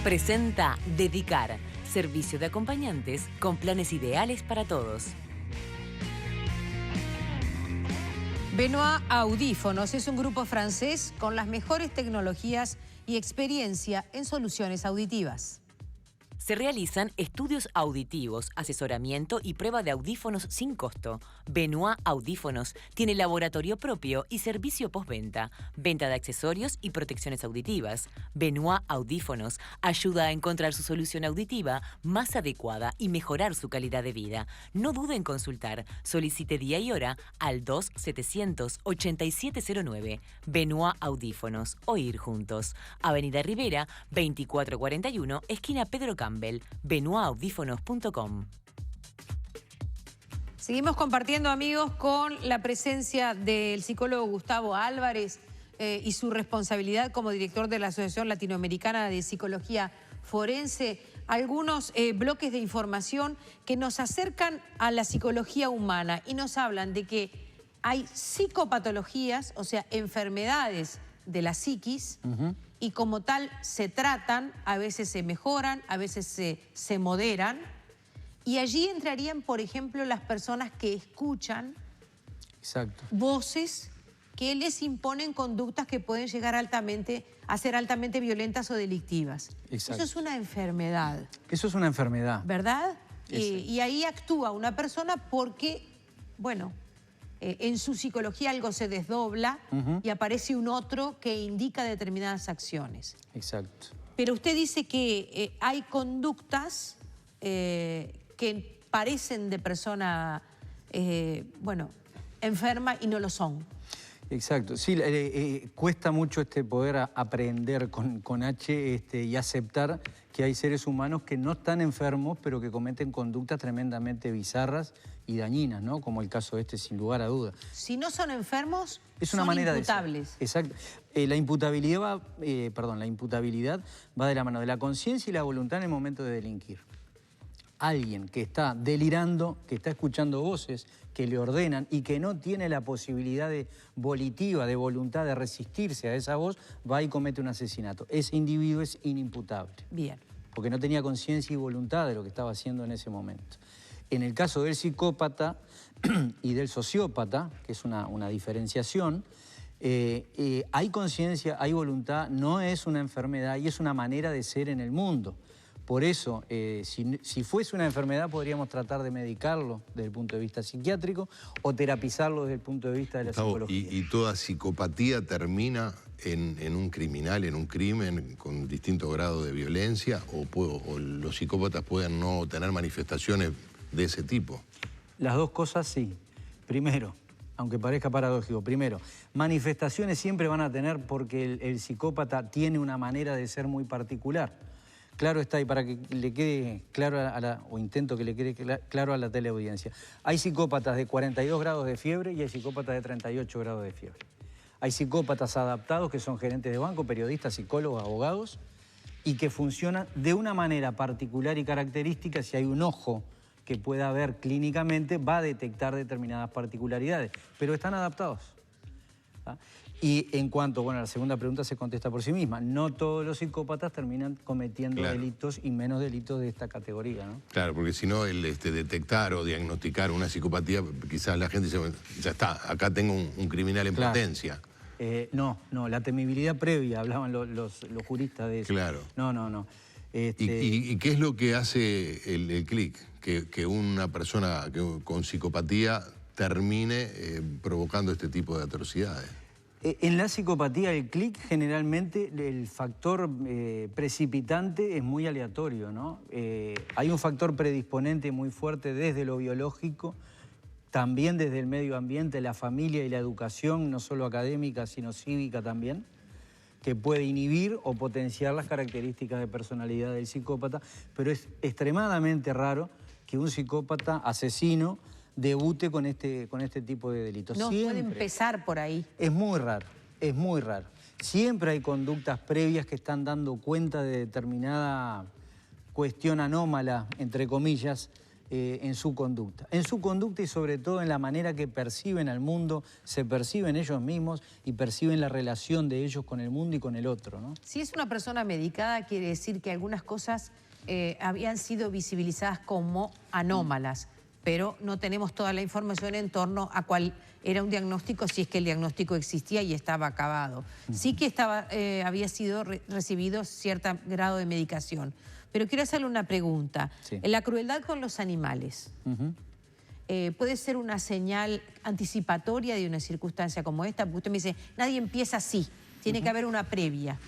Presenta Dedicar, servicio de acompañantes con planes ideales para todos. Benoit Audífonos es un grupo francés con las mejores tecnologías y experiencia en soluciones auditivas. Se realizan estudios auditivos, asesoramiento y prueba de audífonos sin costo. Benoit Audífonos tiene laboratorio propio y servicio postventa, venta de accesorios y protecciones auditivas. Benoit Audífonos ayuda a encontrar su solución auditiva más adecuada y mejorar su calidad de vida. No dude en consultar. Solicite día y hora al 2700-8709. Benoit Audífonos. Oír juntos. Avenida Rivera, 2441, esquina Pedro Campbell. BenoitAudífonos.com. Seguimos compartiendo, amigos, con la presencia del psicólogo Gustavo Álvarez y su responsabilidad como director de la Asociación Latinoamericana de Psicología Forense. Algunos bloques de información que nos acercan a la psicología humana y nos hablan de que hay psicopatologías, o sea, enfermedades de la psiquis, y como tal se tratan, a veces se mejoran, a veces se moderan, y allí entrarían, por ejemplo, las personas que escuchan voces que les imponen conductas que pueden llegar a ser altamente violentas o delictivas. Eso es una enfermedad. Eso es una enfermedad. ¿Verdad? Y ahí actúa una persona porque, bueno, en su psicología algo se desdobla y aparece un otro que indica determinadas acciones. Exacto. Pero usted dice que hay conductas que parecen de persona, bueno, enferma y no lo son. Exacto. Sí, cuesta mucho poder aprender con H y aceptar que hay seres humanos que no están enfermos, pero que cometen conductas tremendamente bizarras y dañinas, ¿no? Como el caso sin lugar a dudas. Si no son enfermos, es una son manera imputables. Exacto. La imputabilidad va de la mano de la conciencia y la voluntad en el momento de delinquir. Alguien que está delirando, que está escuchando voces que le ordenan y que no tiene la posibilidad volitiva, de voluntad de resistirse a esa voz, va y comete un asesinato. Ese individuo es inimputable. Bien. Porque no tenía conciencia y voluntad de lo que estaba haciendo en ese momento. En el caso del psicópata y del sociópata, que es una diferenciación, hay conciencia, hay voluntad, no es una enfermedad y es una manera de ser en el mundo. Por eso, si fuese una enfermedad, podríamos tratar de medicarlo desde el punto de vista psiquiátrico o terapizarlo desde el punto de vista de la psicología. ¿Y toda psicopatía termina en un criminal, en un crimen con distinto grado de violencia? ¿O los psicópatas pueden no tener manifestaciones de ese tipo? Las dos cosas sí. Primero, aunque parezca paradójico, primero, manifestaciones siempre van a tener porque el psicópata tiene una manera de ser muy particular. Claro está, y para que le quede claro intento que le quede claro a la teleaudiencia. Hay psicópatas de 42 grados de fiebre y hay psicópatas de 38 grados de fiebre. Hay psicópatas adaptados que son gerentes de banco, periodistas, psicólogos, abogados, y que funcionan de una manera particular y característica. Si hay un ojo que pueda ver clínicamente, va a detectar determinadas particularidades, pero están adaptados. Y en cuanto, a la segunda pregunta se contesta por sí misma. No todos los psicópatas terminan cometiendo delitos y menos delitos de esta categoría, ¿no? Claro, porque si no, detectar o diagnosticar una psicopatía, quizás la gente dice, ya está, acá tengo un criminal en potencia. No, la temibilidad previa, hablaban los juristas de eso. Claro. No. ¿Y qué es lo que hace el clic? Que una persona con psicopatía termine provocando este tipo de atrocidades. En la psicopatía, el clic, generalmente, el factor precipitante es muy aleatorio, ¿no? Hay un factor predisponente muy fuerte desde lo biológico, también desde el medio ambiente, la familia y la educación, no solo académica, sino cívica también, que puede inhibir o potenciar las características de personalidad del psicópata, pero es extremadamente raro que un psicópata asesino debute con este tipo de delitos. No puede empezar por ahí. Es muy raro, es muy raro. Siempre hay conductas previas que están dando cuenta de determinada cuestión anómala, entre comillas, en su conducta. En su conducta y sobre todo en la manera que perciben al mundo, se perciben ellos mismos y perciben la relación de ellos con el mundo y con el otro, ¿no? Si es una persona medicada, quiere decir que algunas cosas habían sido visibilizadas como anómalas, pero no tenemos toda la información en torno a cuál era un diagnóstico, si es que el diagnóstico existía y estaba acabado. Sí que había sido recibido cierto grado de medicación. Pero quiero hacerle una pregunta. Sí. La crueldad con los animales puede ser una señal anticipatoria de una circunstancia como esta, porque usted me dice, nadie empieza así, tiene que haber una previa.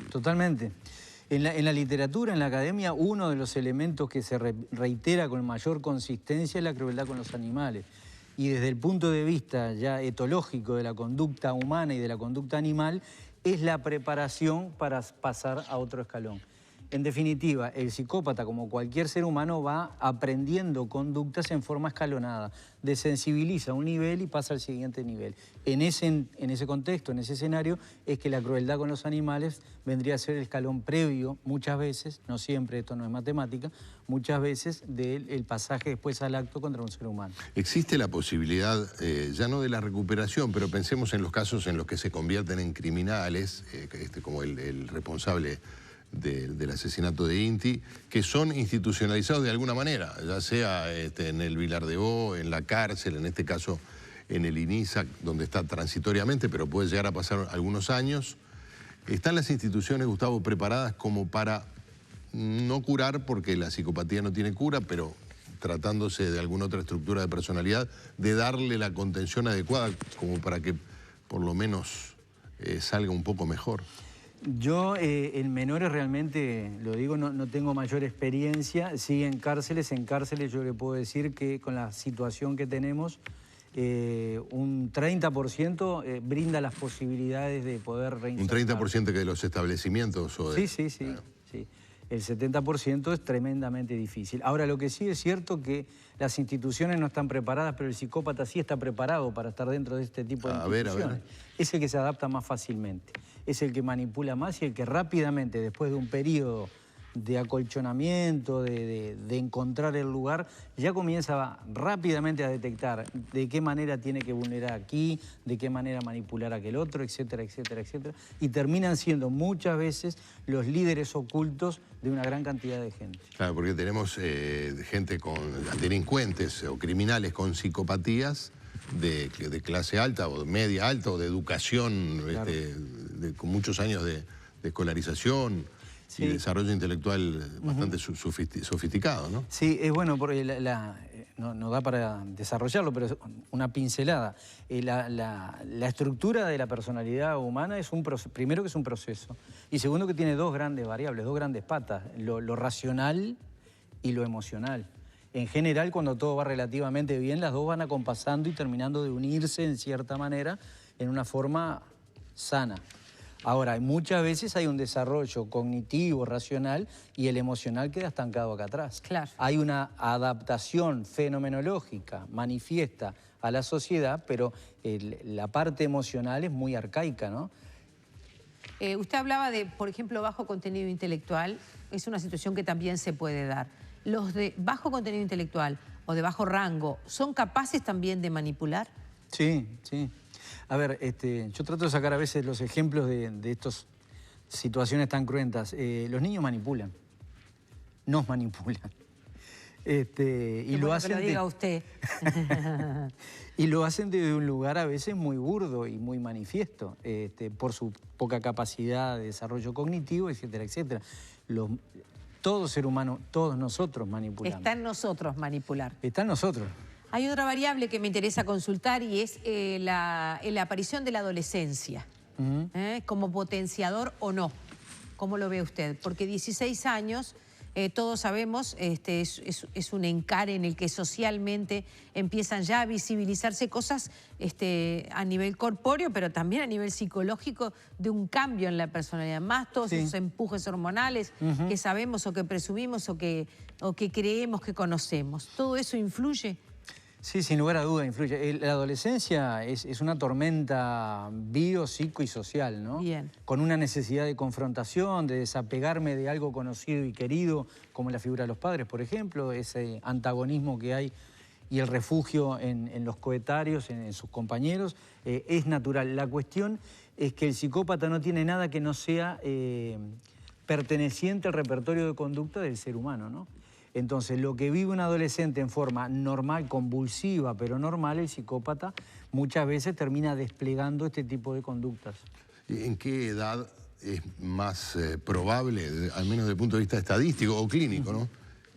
Totalmente. En la literatura, en la academia, uno de los elementos que se reitera con mayor consistencia es la crueldad con los animales. Y desde el punto de vista ya etológico de la conducta humana y de la conducta animal, es la preparación para pasar a otro escalón. En definitiva, el psicópata, como cualquier ser humano, va aprendiendo conductas en forma escalonada. Desensibiliza un nivel y pasa al siguiente nivel. En ese contexto, en ese escenario, es que la crueldad con los animales vendría a ser el escalón previo, muchas veces, no siempre, esto no es matemática, muchas veces del pasaje después al acto contra un ser humano. Existe la posibilidad, ya no de la recuperación, pero pensemos en los casos en los que se convierten en criminales, como el responsable del asesinato de Inti, que son institucionalizados de alguna manera, ya sea en el Vilar de Bo, en la cárcel, en este caso en el INISAC, donde está transitoriamente, pero puede llegar a pasar algunos años. ¿Están las instituciones, Gustavo, preparadas como para no curar, porque la psicopatía no tiene cura, pero tratándose de alguna otra estructura de personalidad, de darle la contención adecuada como para que por lo menos salga un poco mejor? Yo en menores realmente, lo digo, no tengo mayor experiencia. Sí, en cárceles yo le puedo decir que con la situación que tenemos, un 30% brinda las posibilidades de poder reinsertar. ¿Un 30% que de los establecimientos? O de... Sí. El 70% es tremendamente difícil. Ahora, lo que sí es cierto que las instituciones no están preparadas, pero el psicópata sí está preparado para estar dentro de este tipo de instituciones. A ver. Es el que se adapta más fácilmente, es el que manipula más y el que rápidamente, después de un periodo de acolchonamiento, de encontrar el lugar, ya comienza rápidamente a detectar de qué manera tiene que vulnerar aquí, de qué manera manipular a aquel otro, etcétera, etcétera, etcétera. Y terminan siendo muchas veces los líderes ocultos de una gran cantidad de gente. Claro, porque tenemos gente con delincuentes o criminales con psicopatías de clase alta o media alta o de educación, claro, con muchos años de escolarización. Sí. Y desarrollo intelectual bastante sofisticado, ¿no? Sí, es bueno, porque no da para desarrollarlo, pero es una pincelada. La estructura de la personalidad humana es primero que es un proceso, y segundo que tiene dos grandes variables, dos grandes patas, lo racional y lo emocional. En general, cuando todo va relativamente bien, las dos van acompasando y terminando de unirse en cierta manera en una forma sana. Ahora, muchas veces hay un desarrollo cognitivo, racional, y el emocional queda estancado acá atrás. Claro. Hay una adaptación fenomenológica, manifiesta a la sociedad, pero la parte emocional es muy arcaica, ¿no? Usted hablaba de, por ejemplo, bajo contenido intelectual. Es una situación que también se puede dar. ¿Los de bajo contenido intelectual o de bajo rango son capaces también de manipular? Sí. A ver, yo trato de sacar a veces los ejemplos de estas situaciones tan cruentas. Los niños manipulan, nos manipulan. Y lo hacen. Que lo diga usted. Y lo hacen desde un lugar a veces muy burdo y muy manifiesto, por su poca capacidad de desarrollo cognitivo, etcétera, etcétera. Todo ser humano, todos nosotros manipulamos. Está en nosotros manipular. Está en nosotros. Hay otra variable que me interesa consultar y es la aparición de la adolescencia, como potenciador o no. ¿Cómo lo ve usted? Porque 16 años, todos sabemos, es un encare en el que socialmente empiezan ya a visibilizarse cosas a nivel corpóreo, pero también a nivel psicológico, de un cambio en la personalidad. Más todos esos empujes hormonales que sabemos o que presumimos o que creemos que conocemos. ¿Todo eso influye? Sí, sin lugar a duda influye. La adolescencia es una tormenta bio, psico y social, ¿no? Bien. Con una necesidad de confrontación, de desapegarme de algo conocido y querido, como la figura de los padres, por ejemplo, ese antagonismo que hay y el refugio en los coetarios, en sus compañeros, es natural. La cuestión es que el psicópata no tiene nada que no sea perteneciente al repertorio de conducta del ser humano, ¿no? Entonces, lo que vive un adolescente en forma normal, convulsiva, pero normal, el psicópata muchas veces termina desplegando este tipo de conductas. ¿En qué edad es más probable, al menos desde el punto de vista estadístico o clínico, ¿no?,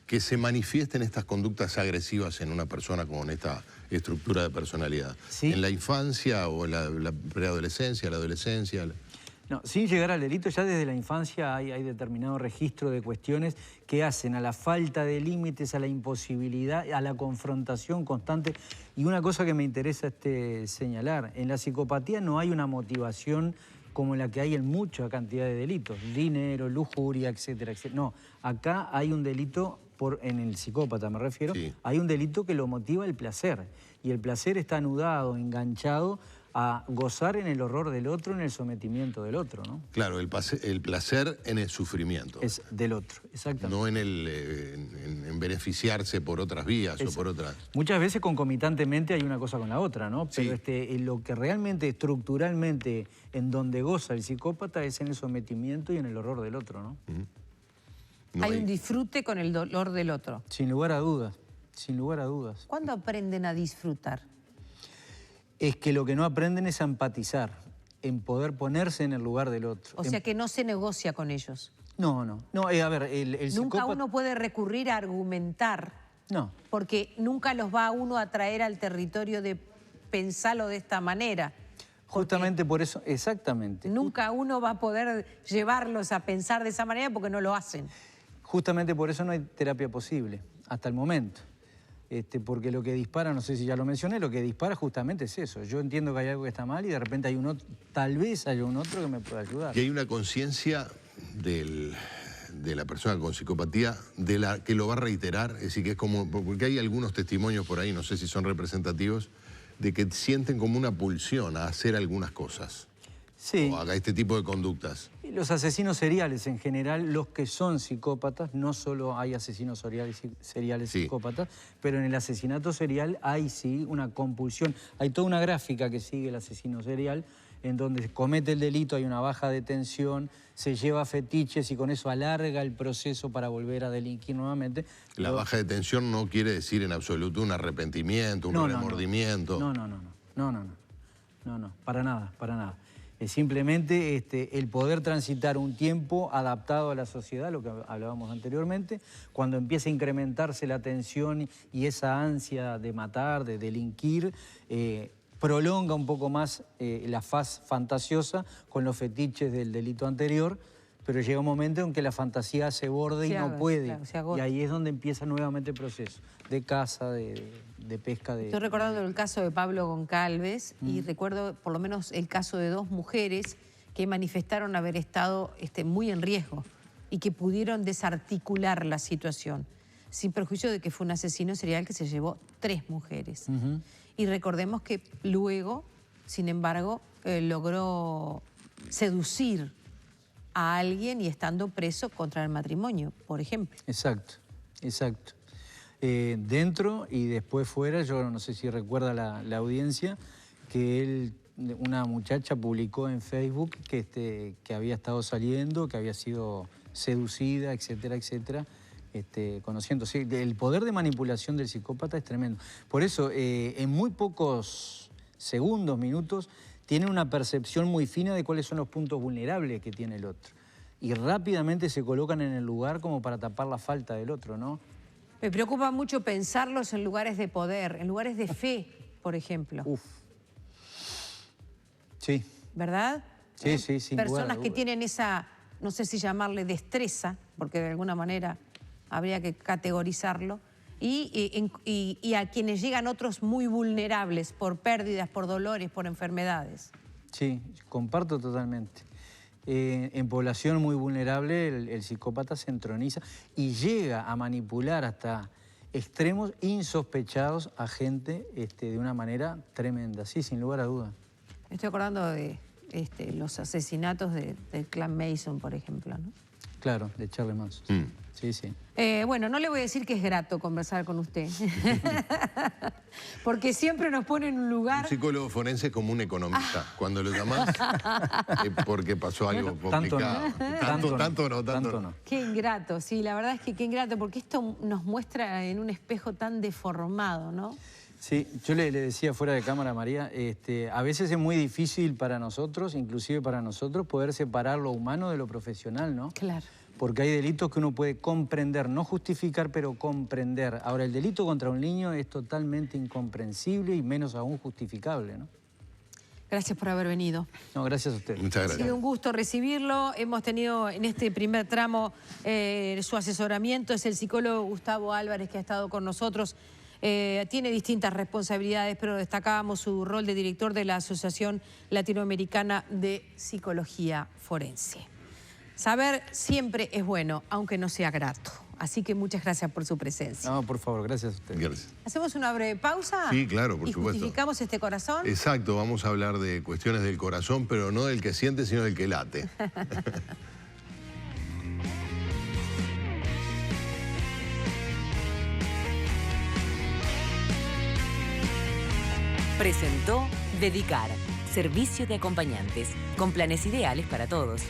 que se manifiesten estas conductas agresivas en una persona con esta estructura de personalidad? Sí. ¿En la infancia o en la preadolescencia, la adolescencia? No, sin llegar al delito, ya desde la infancia hay determinado registro de cuestiones que hacen a la falta de límites, a la imposibilidad, a la confrontación constante. Y una cosa que me interesa señalar, en la psicopatía no hay una motivación como la que hay en mucha cantidad de delitos, dinero, lujuria, etcétera, etcétera. No, acá hay un delito, en el psicópata me refiero, sí, hay un delito que lo motiva el placer. Y el placer está anudado, enganchado a gozar en el horror del otro, en el sometimiento del otro, ¿no? Claro, el placer en el sufrimiento. Es del otro, exactamente. No en beneficiarse por otras vías o por otras... Muchas veces concomitantemente hay una cosa con la otra, ¿no? Pero sí, lo que realmente, estructuralmente, en donde goza el psicópata es en el sometimiento y en el horror del otro, ¿no? No hay un disfrute con el dolor del otro. Sin lugar a dudas, sin lugar a dudas. ¿Cuándo aprenden a disfrutar? Es que lo que no aprenden es a empatizar, en poder ponerse en el lugar del otro. O sea que no se negocia con ellos. No, a ver, el nunca psicópata... uno puede recurrir a argumentar. No. Porque nunca los va a uno a traer al territorio de pensarlo de esta manera. Justamente por eso, exactamente. Nunca uno va a poder llevarlos a pensar de esa manera porque no lo hacen. Justamente por eso no hay terapia posible, hasta el momento. Porque lo que dispara, no sé si ya lo mencioné, lo que dispara justamente es eso. Yo entiendo que hay algo que está mal y de repente hay un otro, tal vez haya un otro que me pueda ayudar. Y hay una conciencia de la persona con psicopatía que lo va a reiterar, es decir, que es como, porque hay algunos testimonios por ahí, no sé si son representativos, de que sienten como una pulsión a hacer algunas cosas. Sí. O haga este tipo de conductas. Y los asesinos seriales en general, los que son psicópatas, no solo hay asesinos seriales psicópatas, pero en el asesinato serial hay sí una compulsión. Hay toda una gráfica que sigue el asesino serial, en donde comete el delito, hay una baja de tensión, se lleva fetiches y con eso alarga el proceso para volver a delinquir nuevamente. La baja de tensión no quiere decir en absoluto un arrepentimiento, un remordimiento. No, para nada, para nada. Es simplemente el poder transitar un tiempo adaptado a la sociedad, lo que hablábamos anteriormente, cuando empieza a incrementarse la tensión y esa ansia de matar, de delinquir, prolonga un poco más la faz fantasiosa con los fetiches del delito anterior, pero llega un momento en que la fantasía se borde y no puede. Claro, y ahí es donde empieza nuevamente el proceso de caza, de pesca. Estoy recordando el caso de Pablo Goncalves y recuerdo por lo menos el caso de 2 mujeres que manifestaron haber estado muy en riesgo y que pudieron desarticular la situación, sin perjuicio de que fue un asesino serial que se llevó 3 mujeres. Y recordemos que luego, sin embargo, logró seducir a alguien y estando preso contra el matrimonio, por ejemplo. Exacto, exacto. Dentro y después fuera, yo no sé si recuerda la audiencia, que una muchacha publicó en Facebook que había estado saliendo, que había sido seducida, etcétera, etcétera, conociendo. Sí, el poder de manipulación del psicópata es tremendo. Por eso, en muy pocos segundos, minutos, tiene una percepción muy fina de cuáles son los puntos vulnerables que tiene el otro. Y rápidamente se colocan en el lugar como para tapar la falta del otro, ¿no? Me preocupa mucho pensarlos en lugares de poder, en lugares de fe, por ejemplo. Uf. Sí. ¿Verdad? Sí, sí, sin personas que tienen esa, no sé si llamarle destreza, porque de alguna manera habría que categorizarlo, y a quienes llegan otros muy vulnerables por pérdidas, por dolores, por enfermedades. Sí, comparto totalmente. En población muy vulnerable el psicópata se entroniza y llega a manipular hasta extremos insospechados a gente de una manera tremenda, sí, sin lugar a duda. Me estoy acordando de los asesinatos del clan Mason, por ejemplo, ¿no? Claro, de Charles Manson. Sí, sí. Bueno, no le voy a decir que es grato conversar con usted, porque siempre nos pone en un lugar... Un psicólogo forense es como un economista. Cuando lo llamás es porque pasó algo complicado. Tanto no. Qué ingrato, sí, la verdad es que qué ingrato, porque esto nos muestra en un espejo tan deformado, ¿no? Sí, yo le decía fuera de cámara, María, a veces es muy difícil para nosotros, inclusive para nosotros, poder separar lo humano de lo profesional, ¿no? Claro. Porque hay delitos que uno puede comprender, no justificar, pero comprender. Ahora, el delito contra un niño es totalmente incomprensible y menos aún justificable, ¿no? Gracias por haber venido. No, gracias a usted. Muchas gracias. Ha sido un gusto recibirlo. Hemos tenido en este primer tramo su asesoramiento. Es el psicólogo Gustavo Álvarez, que ha estado con nosotros. Tiene distintas responsabilidades, pero destacábamos su rol de director de la Asociación Latinoamericana de Psicología Forense. Saber siempre es bueno, aunque no sea grato. Así que muchas gracias por su presencia. No, por favor, gracias a usted. Gracias. ¿Hacemos una breve pausa? Sí, claro, por ¿Y supuesto. justificamos este corazón? Exacto, vamos a hablar de cuestiones del corazón, pero no del que siente, sino del que late. Presentó Dedicar, servicio de acompañantes, con planes ideales para todos.